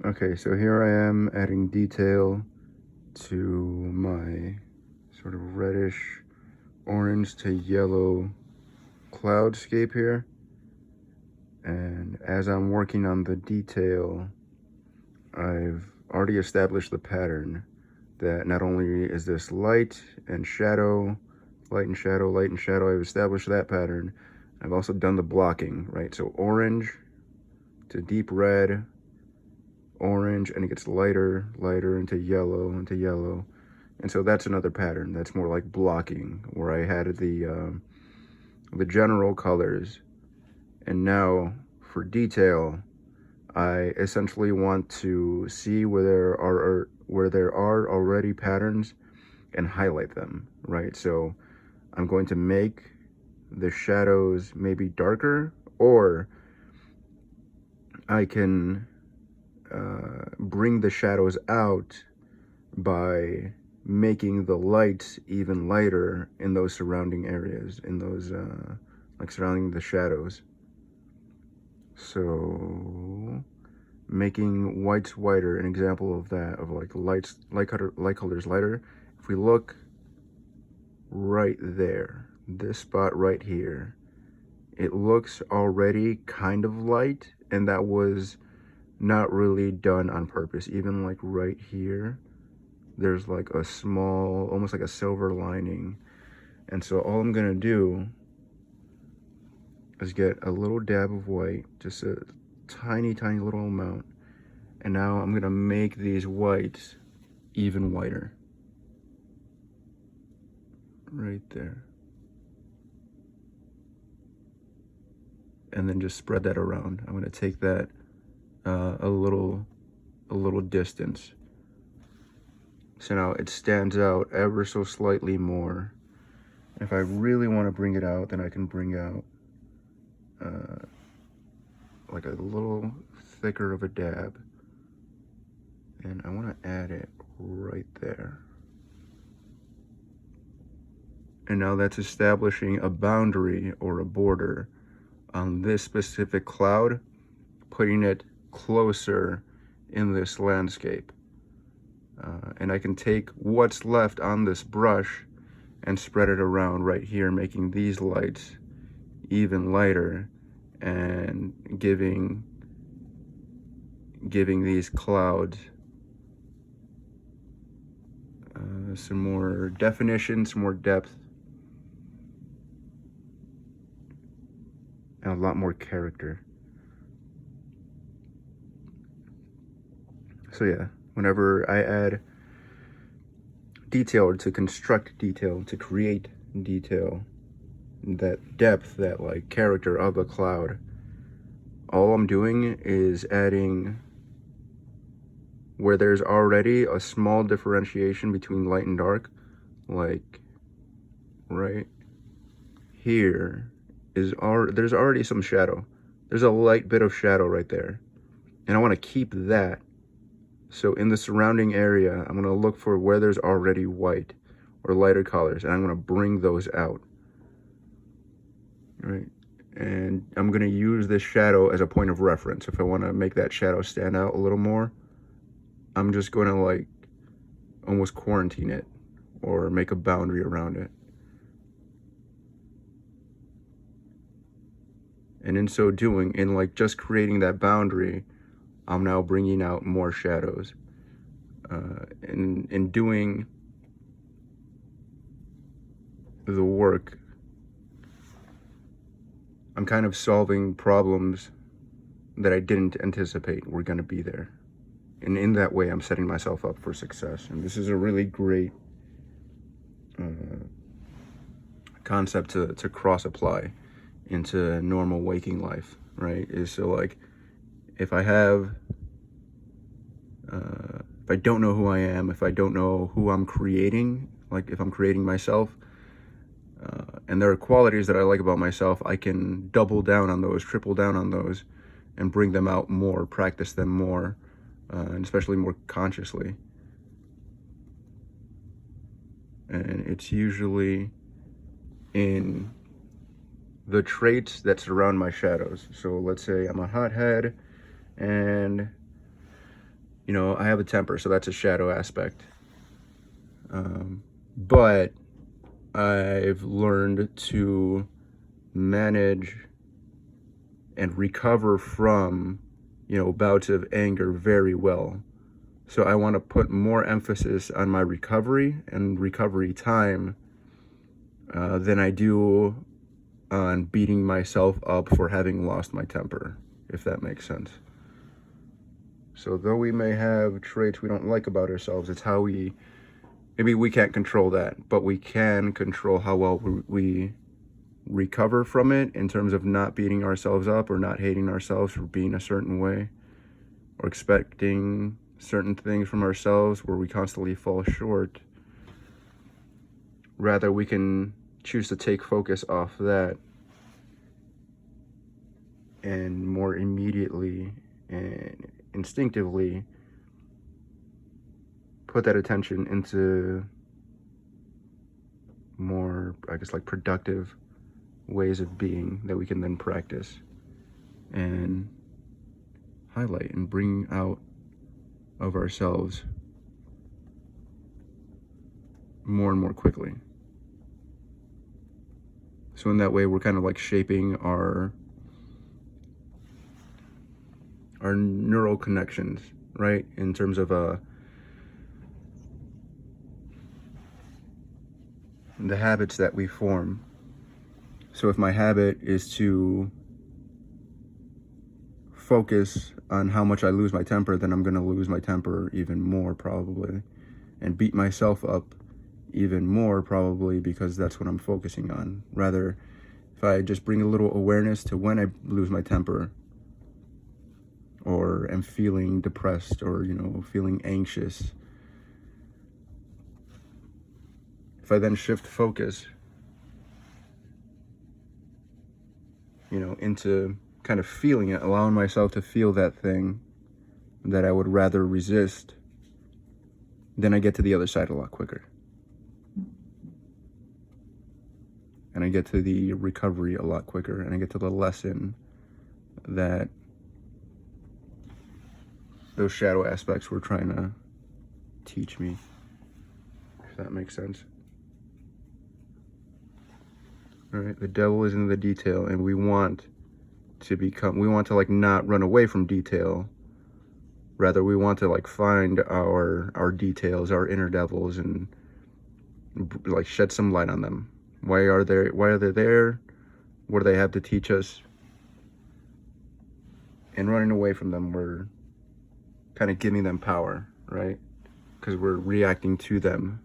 Okay, so here I am adding detail to my sort of reddish orange to yellow cloudscape here. And as I'm working on the detail, I've already established the pattern that not only is this light and shadow, light and shadow, light and shadow, I've established that pattern. I've also done the blocking, right? So orange to deep red, orange, and it gets lighter, lighter into yellow, And so that's another pattern. That's more like blocking, where I had the general colors. And now for detail, I essentially want to see where there are already patterns and highlight them, right? So I'm going to make the shadows maybe darker, or I can bring the shadows out by making the lights even lighter in those surrounding areas, in those like surrounding the shadows. So making whites whiter, an example of that, of like light colors lighter. If we look right there, this spot right here, it looks already kind of light, and that was not really done on purpose. Even like right here, there's like a small, almost like a silver lining. And so all I'm gonna do is get a little dab of white, just a tiny little amount, and now I'm gonna make these whites even whiter right there, and then just spread that around. I'm gonna take that a little distance, so now it stands out ever so slightly more. If I really want to bring it out, then I can bring out like a little thicker of a dab, and I want to add it right there. And now that's establishing a boundary or a border on this specific cloud, putting it closer in this landscape. And I can take what's left on this brush and spread it around right here, making these lights even lighter and giving these clouds some more definition, some more depth, and a lot more character. So yeah, whenever I add detail, or to construct detail, to create detail, that depth, that like character of a cloud, all I'm doing is adding where there's already a small differentiation between light and dark, like right here there's already some shadow. There's a light bit of shadow right there, and I want to keep that. So in the surrounding area, I'm going to look for where there's already white or lighter colors, and I'm going to bring those out, right? And I'm going to use this shadow as a point of reference. If I want to make that shadow stand out a little more, I'm just going to like almost quarantine it or make a boundary around it. And in so doing, in like just creating that boundary, I'm now bringing out more shadows. In doing the work, I'm kind of solving problems that I didn't anticipate were going to be there. And in that way, I'm setting myself up for success. And this is a really great concept to cross-apply into normal waking life, right? Is so like, if I don't know who I am, if I don't know who I'm creating, like if I'm creating myself, and there are qualities that I like about myself, I can double down on those, triple down on those, and bring them out more, practice them more, and especially more consciously. And it's usually in the traits that surround my shadows. So let's say I'm a hothead, and You know, I have a temper, so that's a shadow aspect. But I've learned to manage and recover from, you know, bouts of anger very well. So I want to put more emphasis on my recovery and recovery time than I do on beating myself up for having lost my temper, if that makes sense. So though we may have traits we don't like about ourselves, it's how maybe we can't control that, but we can control how well we recover from it in terms of not beating ourselves up or not hating ourselves for being a certain way or expecting certain things from ourselves where we constantly fall short. Rather, we can choose to take focus off that and more immediately and instinctively put that attention into more, I guess, like productive ways of being that we can then practice and highlight and bring out of ourselves more and more quickly. So in that way, we're kind of like shaping our neural connections, right? In terms of the habits that we form. So if my habit is to focus on how much I lose my temper, then I'm going to lose my temper even more probably, and beat myself up even more probably, because that's what I'm focusing on. Rather, if I just bring a little awareness to when I lose my temper or am feeling depressed or, you know, feeling anxious, if I then shift focus, you know, into kind of feeling it, allowing myself to feel that thing that I would rather resist, then I get to the other side a lot quicker. And I get to the recovery a lot quicker, and I get to the lesson that those shadow aspects were trying to teach me, if that makes sense. All right, the devil is in the detail, and we want to like not run away from detail. Rather, we want to like find our details, our inner devils, and like shed some light on them. Why are they there? What do they have to teach us? And running away from them, we're kind of giving them power, right? Because we're reacting to them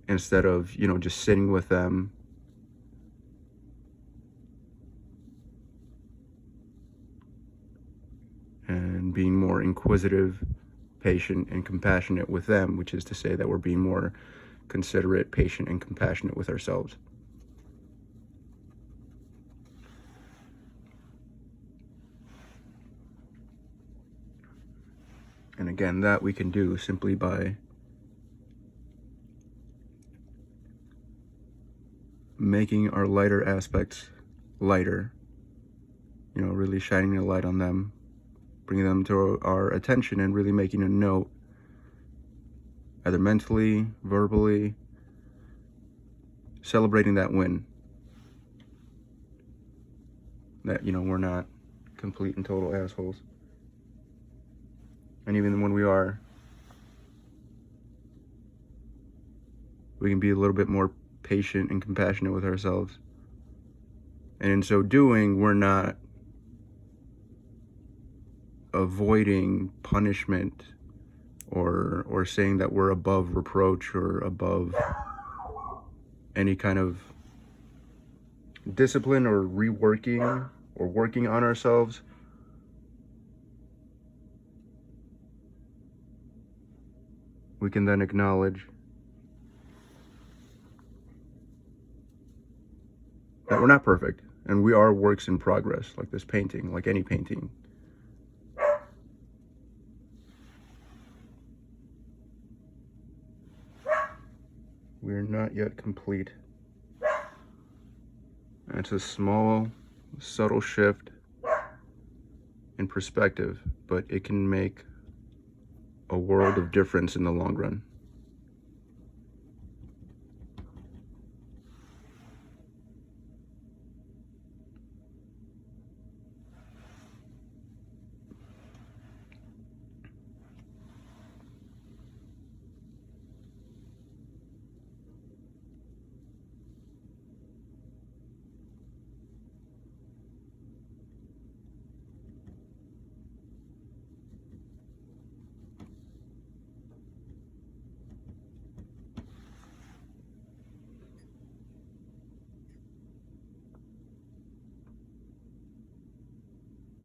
instead of, you know, just sitting with them and being more inquisitive, patient, and compassionate with them, which is to say that we're being more considerate, patient, and compassionate with ourselves. And again, that we can do simply by making our lighter aspects lighter, you know, really shining a light on them, bringing them to our attention and really making a note, either mentally, verbally, celebrating that win. That, you know, we're not complete and total assholes. And even when we are, we can be a little bit more patient and compassionate with ourselves. And in so doing, we're not avoiding punishment or saying that we're above reproach or above any kind of discipline or reworking or working on ourselves. We can then acknowledge that we're not perfect and we are works in progress, like this painting, like any painting. We're not yet complete. And it's a small, subtle shift in perspective, but it can make a world of difference in the long run.